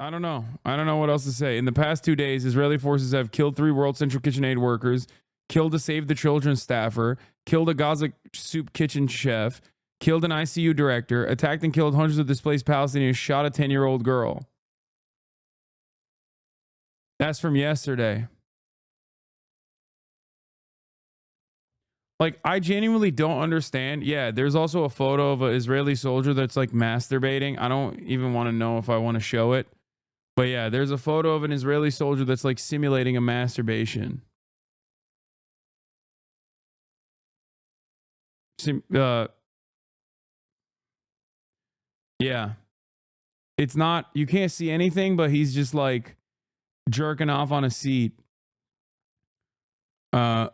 I don't know. I don't know what else to say. In the past 2 days, Israeli forces have killed 3 World Central Kitchen Aid workers, killed a Save the Children staffer, killed a Gaza soup kitchen chef, killed an ICU director, attacked and killed hundreds of displaced Palestinians, shot a 10-year-old girl. That's from yesterday. Like, I genuinely don't understand. Yeah, there's also a photo of an Israeli soldier that's like masturbating. I don't even want to know if I want to show it. But yeah, there's a photo of an Israeli soldier that's like simulating a masturbation. Yeah. It's not, you can't see anything, but he's just like jerking off on a seat, uh,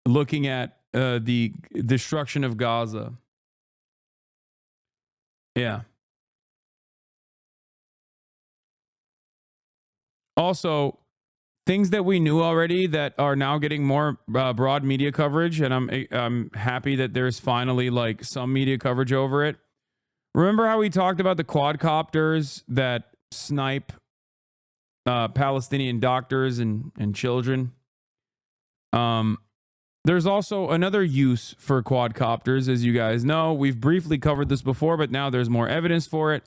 looking at the destruction of Gaza. Yeah. Also, things that we knew already that are now getting more broad media coverage, and I'm happy that there's finally like some media coverage over it. Remember how we talked about the quadcopters that snipe Palestinian doctors and children? There's also another use for quadcopters, as you guys know. We've briefly covered this before, but now there's more evidence for it.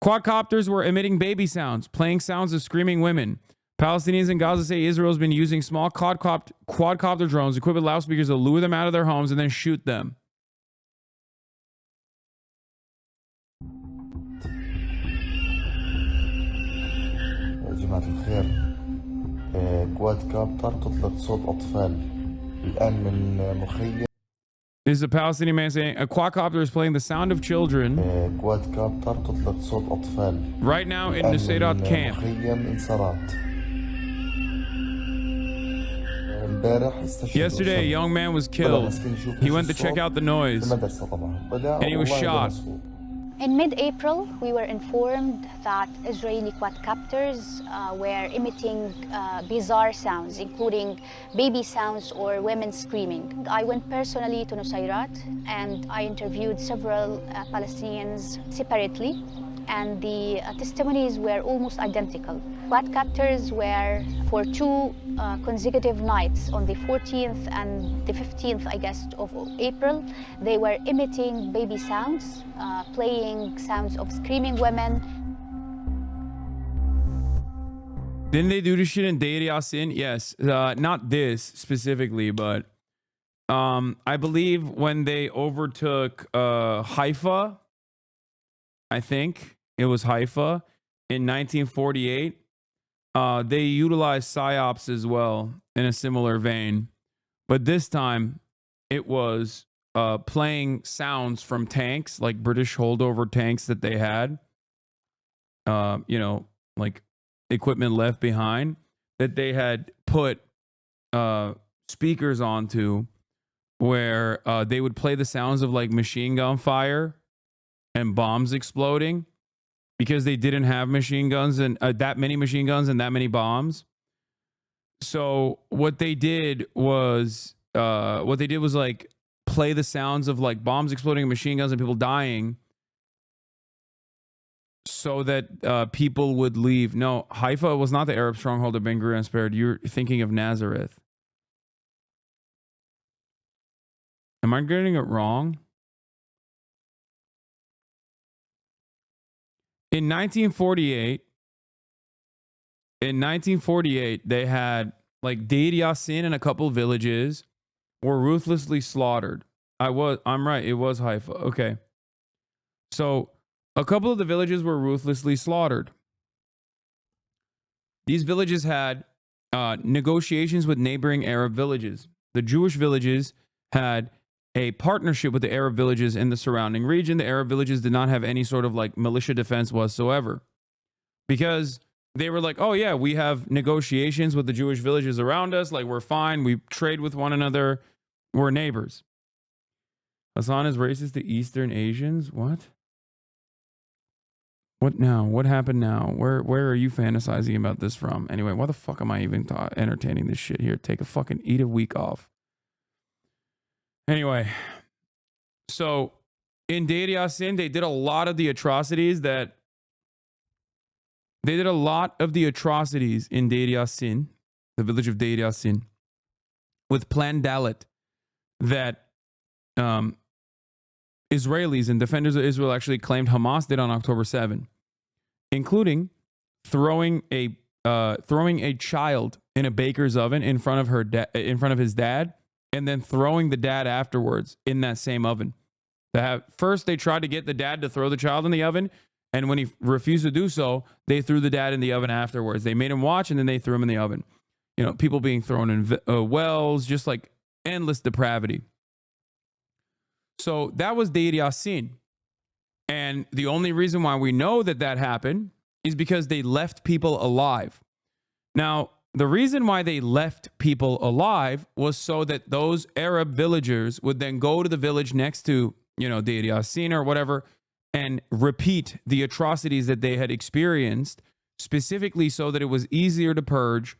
Quadcopters were emitting baby sounds, playing sounds of screaming women. Palestinians in Gaza say Israel's been using small quadcopter drones equipped with loudspeakers to lure them out of their homes and then shoot them. جماعة الخير كوادكابتر تطلق صوت أطفال الآن من مخيم. This is a Palestinian man saying a quadcopter is playing the sound of children كوادكابتر تطلق صوت أطفال right now in Nusayrat camp. مخيم إنصارات. Yesterday, a young man was killed. He went to check out the noise, and he was shot. In mid-April, we were informed that Israeli quadcopters were emitting bizarre sounds, including baby sounds or women screaming. I went personally to Nusayrat, and I interviewed several Palestinians separately, and the testimonies were almost identical. Quadcopters were for 2 consecutive nights on the 14th and the 15th, I guess, of April. They were emitting baby sounds, playing sounds of screaming women. Didn't they do this shit in Deir Yassin? Yes. Not this specifically, but I believe when they overtook Haifa, I think it was Haifa in 1948, they utilized psyops as well in a similar vein. But this time it was playing sounds from tanks, like British holdover tanks that they had, like equipment left behind that they had put speakers onto, where they would play the sounds of like machine gun fire and bombs exploding, because they didn't have machine guns and that many machine guns and that many bombs. So what they did was like play the sounds of like bombs exploding and machine guns and people dying, so that people would leave. No, Haifa was not the Arab stronghold of Ben Gurion spared. You're thinking of Nazareth. Am I getting it wrong? In 1948, they had like Deir Yassin and a couple villages were ruthlessly slaughtered. I'm right. It was Haifa. Okay. So a couple of the villages were ruthlessly slaughtered. These villages had negotiations with neighboring Arab villages. The Jewish villages had a partnership with the Arab villages in the surrounding region. The Arab villages did not have any sort of like militia defense whatsoever, because they were like, oh yeah, we have negotiations with the Jewish villages around us. Like, we're fine. We trade with one another. We're neighbors. Hassan is racist to Eastern Asians. What? What now? What happened now? Where are you fantasizing about this from? Anyway, why the fuck am I even entertaining this shit here? Eat a week off. Anyway, so in Deir Yassin, they did a lot of the atrocities that They did a lot of the atrocities in Deir Yassin, the village of Deir Yassin, with planned dalit that Israelis and defenders of Israel actually claimed Hamas did on October 7, including throwing a child in a baker's oven in front of his dad, and then throwing the dad afterwards in that same oven. First, they tried to get the dad to throw the child in the oven, and when he refused to do so, they threw the dad in the oven afterwards. They made him watch, and then they threw him in the oven. You know, people being thrown in wells, just like endless depravity. So that was Deir Yassin. And the only reason why we know that that happened is because they left people alive. Now, the reason why they left people alive was so that those Arab villagers would then go to the village next to, Deir Yassin or whatever, and repeat the atrocities that they had experienced, specifically so that it was easier to purge,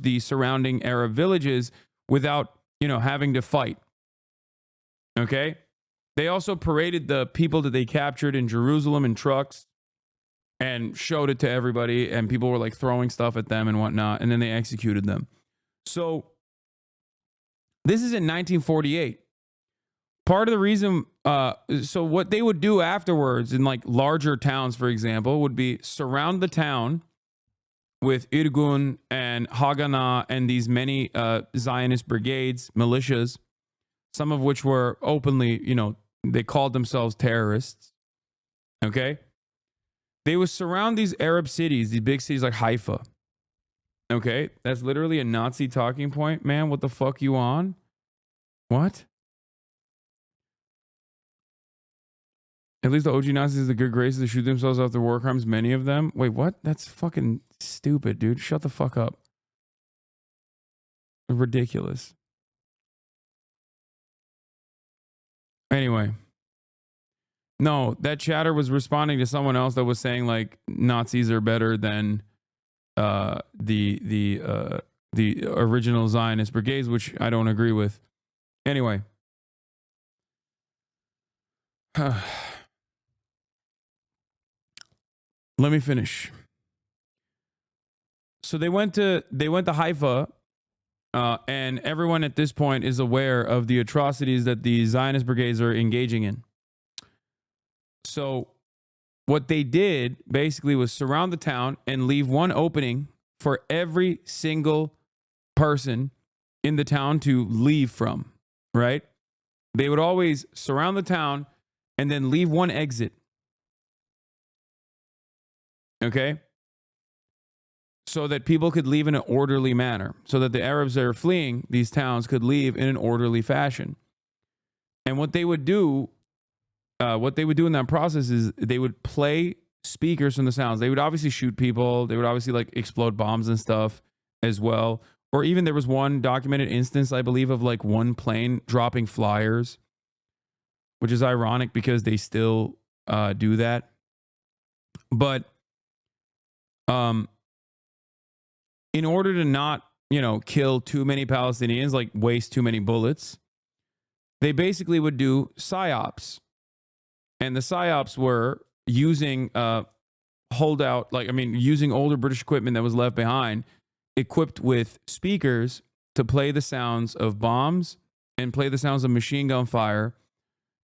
the surrounding Arab villages without, having to fight. Okay? They also paraded the people that they captured in Jerusalem in trucks and showed it to everybody, and people were like throwing stuff at them and whatnot, and then they executed them. So this is in 1948. Part of the reason, so what they would do afterwards in like larger towns, for example, would be surround the town with Irgun and Haganah and these many Zionist brigades, militias, some of which were openly, they called themselves terrorists. Okay? They would surround these Arab cities, these big cities like Haifa. Okay? That's literally a Nazi talking point, man. What the fuck you on? What? At least the OG Nazis have the good graces to shoot themselves after war crimes, many of them. Wait, what? That's fucking stupid, dude. Shut the fuck up. Ridiculous. Anyway. No, that chatter was responding to someone else that was saying like Nazis are better than the original Zionist brigades, which I don't agree with. Anyway. Let me finish. So they went to Haifa, and everyone at this point is aware of the atrocities that the Zionist brigades are engaging in. So what they did basically was surround the town and leave one opening for every single person in the town to leave from, right? They would always surround the town and then leave one exit. Okay? So that people could leave in an orderly manner. So that the Arabs that are fleeing these towns could leave in an orderly fashion. And what they would do in that process is they would play speakers from the sounds. They would obviously shoot people. They would obviously like explode bombs and stuff as well. Or even there was one documented instance, I believe, of like one plane dropping flyers, which is ironic because they still do that. But in order to not, kill too many Palestinians, like waste too many bullets, they basically would do psyops. And the psyops were using using older British equipment that was left behind, equipped with speakers to play the sounds of bombs and play the sounds of machine gun fire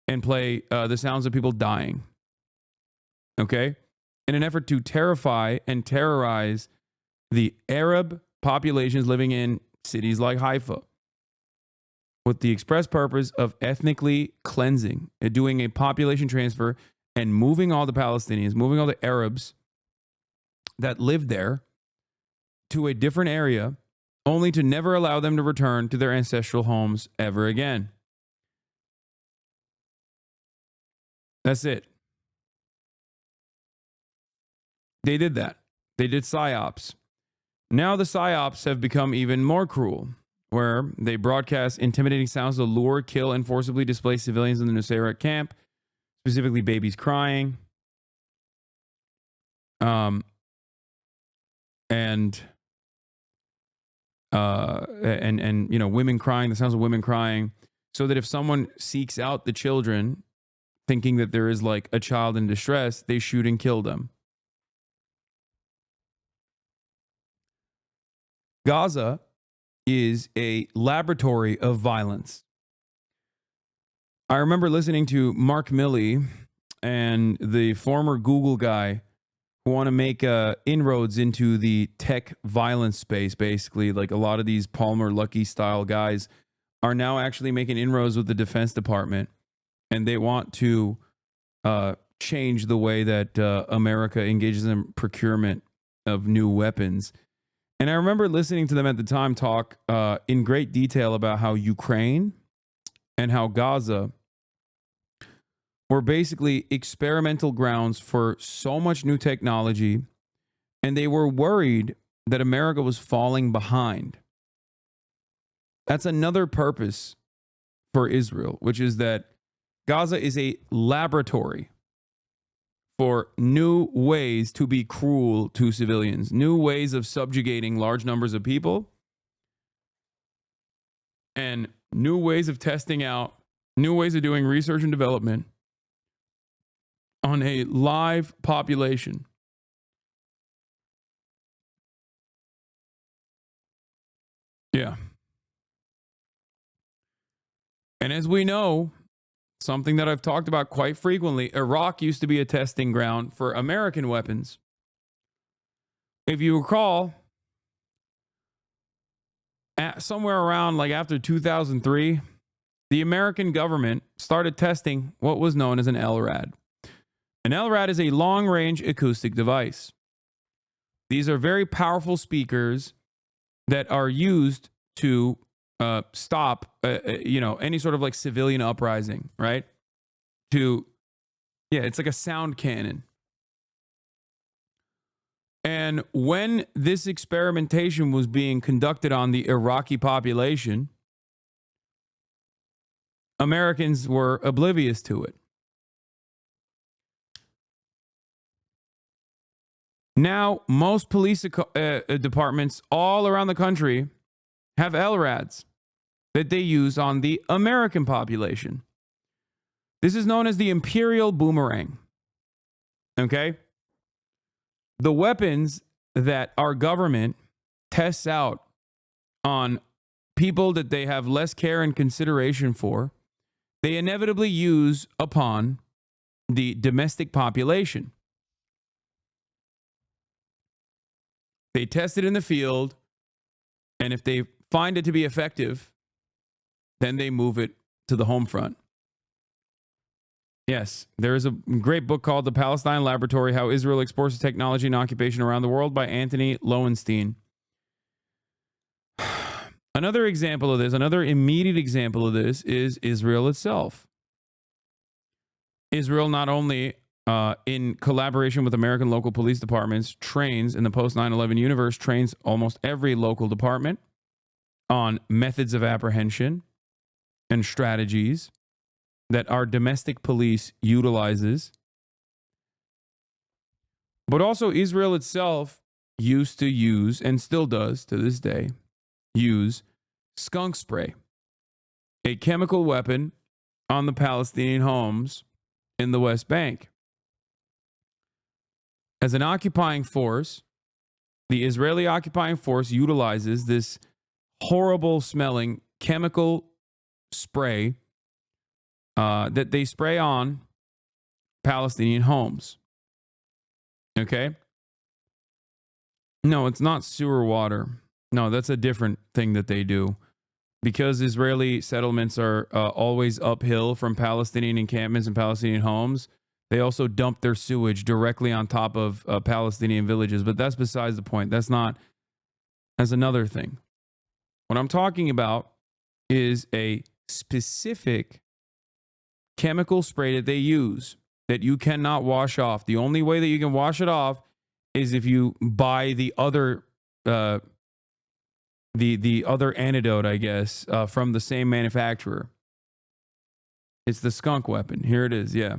and play the sounds of people dying. Okay? In an effort to terrify and terrorize the Arab populations living in cities like Haifa, with the express purpose of ethnically cleansing and doing a population transfer and moving all the Palestinians, moving all the Arabs that lived there to a different area, only to never allow them to return to their ancestral homes ever again. That's it. They did that. They did psyops. Now the psyops have become even more cruel, where they broadcast intimidating sounds to lure, kill, and forcibly displace civilians in the Nusayrat camp, specifically babies crying, and women crying, the sounds of women crying, so that if someone seeks out the children thinking that there is like a child in distress, they shoot and kill them. Gaza is a laboratory of violence. I remember listening to Mark Milley and the former Google guy who want to make inroads into the tech violence space, basically. Like a lot of these Palmer Luckey style guys are now actually making inroads with the Defense Department, and they want to change the way that America engages in procurement of new weapons. And I remember listening to them at the time talk in great detail about how Ukraine and how Gaza were basically experimental grounds for so much new technology, and they were worried that America was falling behind. That's another purpose for Israel, which is that Gaza is a laboratory for new ways to be cruel to civilians, new ways of subjugating large numbers of people, and new ways of testing out, new ways of doing research and development on a live population. Yeah. And as we know, something that I've talked about quite frequently, Iraq used to be a testing ground for American weapons. If you recall, somewhere around like after 2003, the American government started testing what was known as an LRAD. An LRAD is a long-range acoustic device. These are very powerful speakers that are used to stop, any sort of like civilian uprising, right? It's like a sound cannon. And when this experimentation was being conducted on the Iraqi population, Americans were oblivious to it. Now, most police departments all around the country have LRADs that they use on the American population. This is known as the Imperial Boomerang. Okay? The weapons that our government tests out on people that they have less care and consideration for, they inevitably use upon the domestic population. They test it in the field, and if they find it to be effective, then they move it to the home front. Yes, there is a great book called The Palestine Laboratory, How Israel Exports Technology and Occupation Around the World by Anthony Lowenstein. Another example of this, another immediate example of this is Israel itself. Israel not only in collaboration with American local police departments, trains in the post 9/11 universe, trains almost every local department on methods of apprehension and strategies that our domestic police utilizes. But also Israel itself used to use, and still does to this day, use skunk spray, a chemical weapon on the Palestinian homes in the West Bank. As an occupying force, the Israeli occupying force utilizes this horrible smelling chemical spray that they spray on Palestinian homes. Okay? No, it's not sewer water. No, that's a different thing that they do. Because Israeli settlements are always uphill from Palestinian encampments and Palestinian homes, they also dump their sewage directly on top of Palestinian villages. But that's besides the point. That's another thing. What I'm talking about is a specific chemical spray that they use that you cannot wash off. The only way that you can wash it off is if you buy the other the other antidote, I guess, from the same manufacturer. It's the skunk weapon. Here it is. Yeah.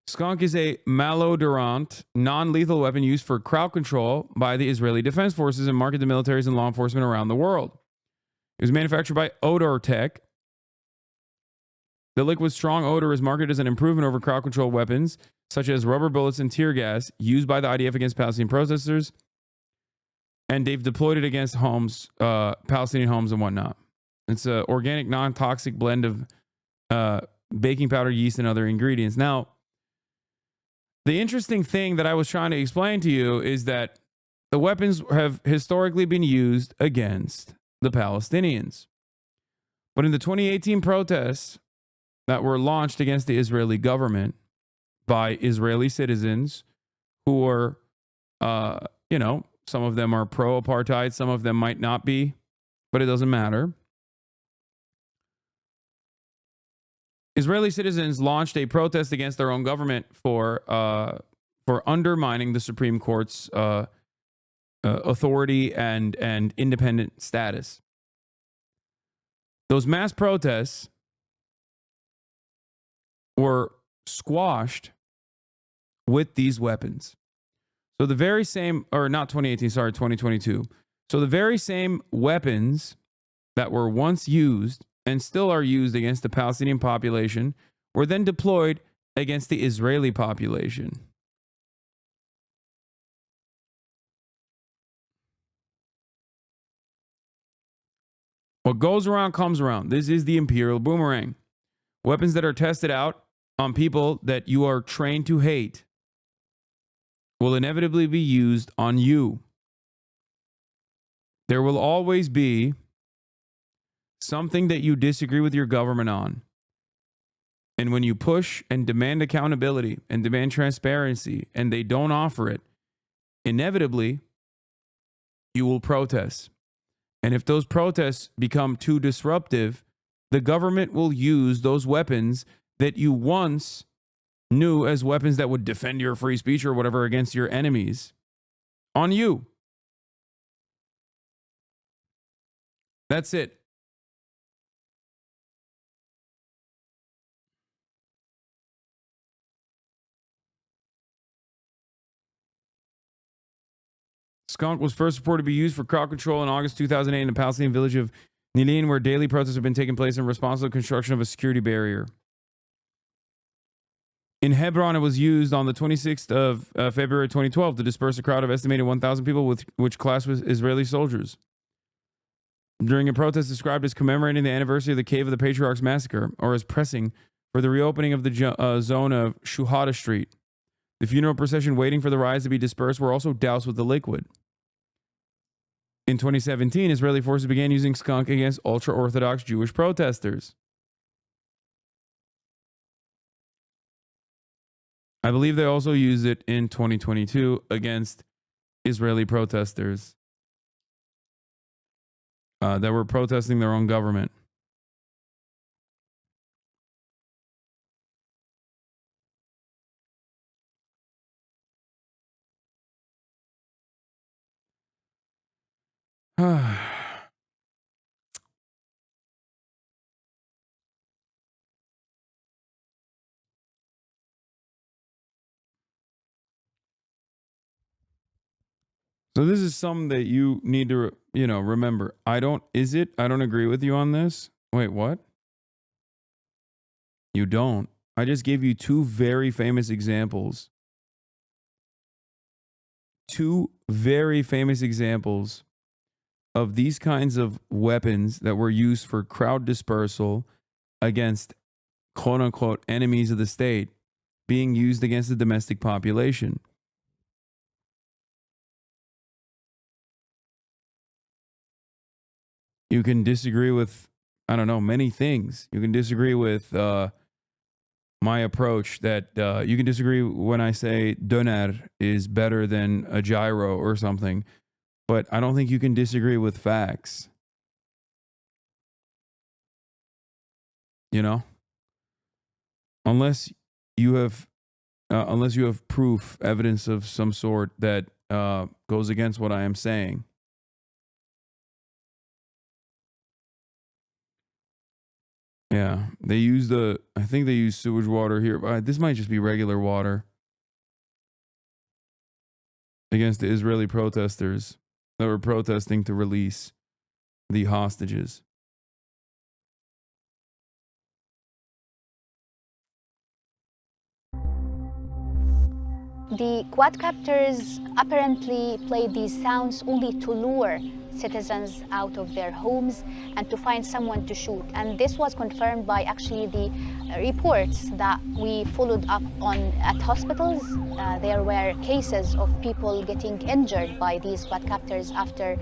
Skunk is a malodorant, non-lethal weapon used for crowd control by the Israeli Defense Forces and marketed to militaries and law enforcement around the world. It was manufactured by Odor Tech The liquid's strong odor is marketed as an improvement over crowd control weapons, such as rubber bullets and tear gas, used by the IDF against Palestinian protesters. And they've deployed it against homes, Palestinian homes and whatnot. It's an organic, non-toxic blend of baking powder, yeast, and other ingredients. Now, the interesting thing that I was trying to explain to you is that the weapons have historically been used against the Palestinians. But in the 2018 protests that were launched against the Israeli government by Israeli citizens who were, some of them are pro-apartheid, some of them might not be, but it doesn't matter. Israeli citizens launched a protest against their own government for undermining the Supreme Court's authority and independent status. Those mass protests were squashed with these weapons. So the very same, or not 2018, sorry, 2022. So the very same weapons that were once used and still are used against the Palestinian population were then deployed against the Israeli population. What goes around comes around. This is the imperial boomerang. Weapons that are tested out on people that you are trained to hate will inevitably be used on you. There will always be something that you disagree with your government on. And when you push and demand accountability and demand transparency and they don't offer it, inevitably you will protest. And if those protests become too disruptive, the government will use those weapons that you once knew as weapons that would defend your free speech or whatever against your enemies on you. That's it. Skunk was first reported to be used for crowd control in August 2008 in the Palestinian village of Nilin, where daily protests have been taking place in response to the construction of a security barrier. In Hebron, it was used on the 26th of February 2012 to disperse a crowd of estimated 1,000 people, which clashed with Israeli soldiers. During a protest described as commemorating the anniversary of the Cave of the Patriarchs massacre, or as pressing for the reopening of the zone of Shuhada Street. The funeral procession waiting for the riots to be dispersed were also doused with the liquid. In 2017, Israeli forces began using skunk against ultra-Orthodox Jewish protesters. I believe they also used it in 2022 against Israeli protesters that were protesting their own government. So this is something that you need to, remember. I don't agree with you on this. Wait, what? You don't. I just gave you two very famous examples. Two very famous examples of these kinds of weapons that were used for crowd dispersal against quote unquote enemies of the state being used against the domestic population. You can disagree with, many things. You can disagree with my approach that you can disagree when I say doner is better than a gyro or something, but I don't think you can disagree with facts. Unless you have proof, evidence of some sort that goes against what I am saying. Yeah, I think they use sewage water here, but this might just be regular water against the Israeli protesters that were protesting to release the hostages. The quadcopters apparently played these sounds only to lure citizens out of their homes and to find someone to shoot. And this was confirmed by actually the reports that we followed up on at hospitals. There were cases of people getting injured by these quadcopters after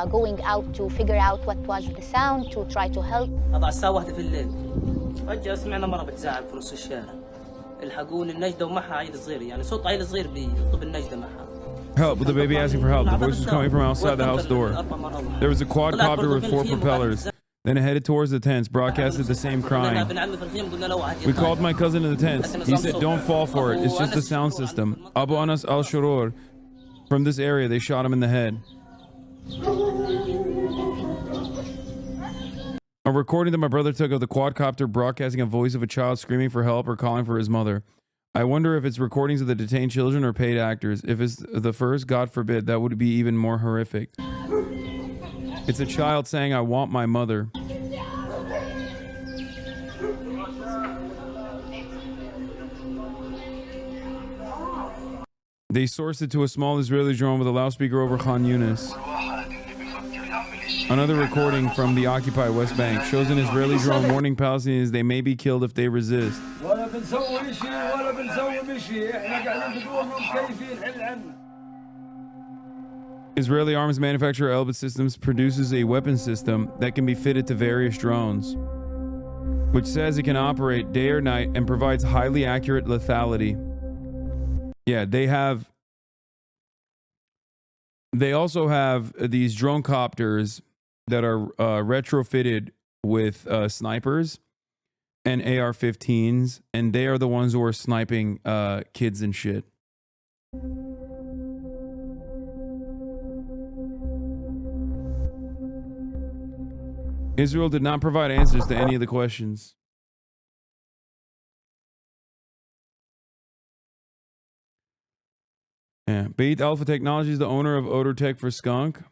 going out to figure out what was the sound to try to help. أضع الساعة 1 في الليل فجأة سمعنا مرة بتزعق في نص الشارع الحقوني النجدة ومعها عيل صغير يعني صوت عيل صغير بيطلب النجدة معها. Help, with the baby asking for help. The voice was coming from outside the house door. There was a quadcopter with 4 propellers. Then it headed towards the tents, broadcasted the same crying. We called my cousin in the tents. He said, don't fall for it. It's just a sound system. Abu Anas al-Shurur. From this area, they shot him in the head. A recording that my brother took of the quadcopter broadcasting a voice of a child screaming for help or calling for his mother. I wonder if it's recordings of the detained children or paid actors. If it's the first, God forbid, that would be even more horrific. It's a child saying, I want my mother. They sourced it to a small Israeli drone with a loudspeaker over Khan Yunis. Another recording from the occupied West Bank shows an Israeli drone warning Palestinians they may be killed if they resist. Israeli arms manufacturer Elbit Systems produces a weapon system that can be fitted to various drones, which says it can operate day or night and provides highly accurate lethality. Yeah, they also have these drone copters that are retrofitted with snipers and AR-15s, and they are the ones who are sniping kids and shit. Israel did not provide answers to any of the questions. Yeah. Bait Alpha Technologies, the owner of Odor Tech for Skunk.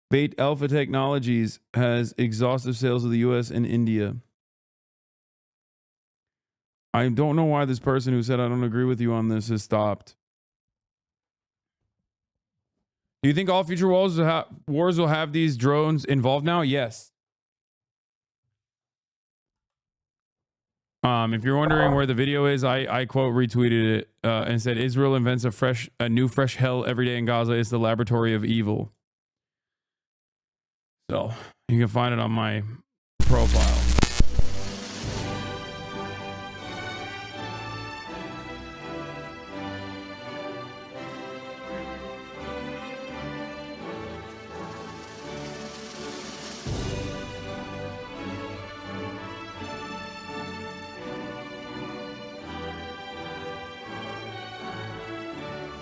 Bait Alpha Technologies has exhaustive sales of the US and India. I don't know why this person who said I don't agree with you on this has stopped. Do you think all future wars will have these drones involved now? Yes. If you're wondering where the video is, I quote retweeted it and said Israel invents a new fresh hell every day in Gaza. It's the laboratory of evil. So you can find it on my profile.